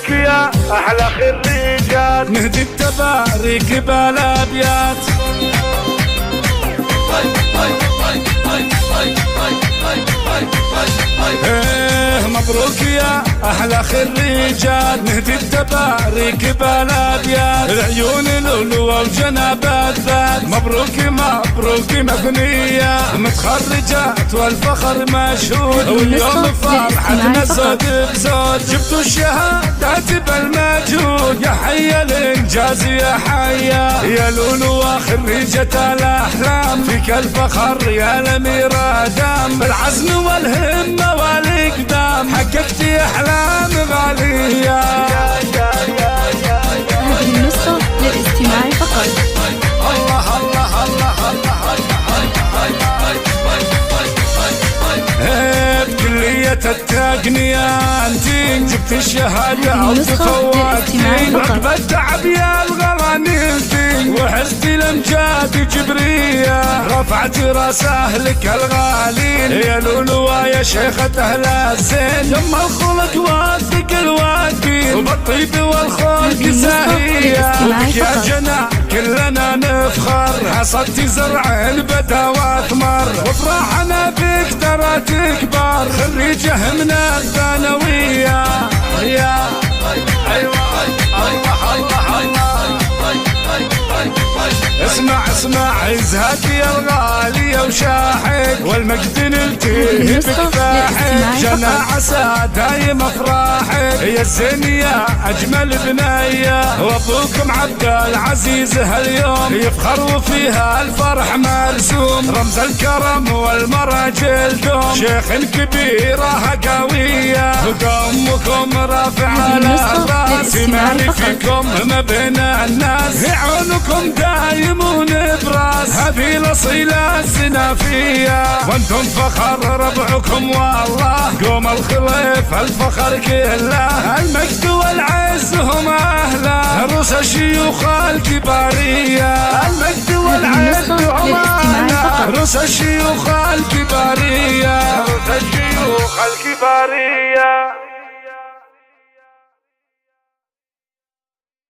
مبروك يا أحلى خريجات، نهدي التباريك بالأبيات. مبروك يا أحلى خريجات، نهدي التباريك بالأبيات. العيون الألوى وجنابات ذات، مبروك مبروك مبنية متخرجات والفخر مشهود، واليوم فرحتنا زود بزود. جبتوا الشهادات بالمجهود، يا حي الإنجاز يا حيا يا الألوى خريجة الأحلام. فيك الفخر يا الأميرة دام، بالعزم والهمة والإقدام حققتي أحلام غالية. هذه النسخة للاستماع فقط. الله الله الله الله بكلية التقنية انتي جبت الشهادة وتفوقتي، عقب التعب يا الغرانيلتي وحزتي الامجاد جبرية، رفعت راس اهلك الغالين يا الألوى يا شيخة اهل الزين. يم الخلق واثق الوادين وبالطيب والخلق زاهية، يا جنى كلنا نفخر حصدتي زرع البدا واثمر، وفرحنا بك ترى تكبر خريجة من الثانوية. يا ايوه الله الله الله اسمع عزهك يا الغالية وشاحك، والمجد نلتهي بك فاحك، جناح عسى دايم افراحك يا الزين يا اجمل بنية. وابوكم عبد العزيز هاليوم يفخر وفيها الفرح مرسوم، رمز الكرم والمراجل دوم، شيخ كبيرة قوية وقومكم رافع الراس، مالي فيكم ما بين الناس عيونكم دايمون براس، هذه الأصيلة السنافية وانتم فخر ربعكم والله. قوم الخليف الفخر كله، المجد والعز هم أهله، رؤوس الشيوخ الكبارية. المجد والعز هم أهله، رؤوس الشيوخ الكبارية، رؤوس الشيوخ الكبارية.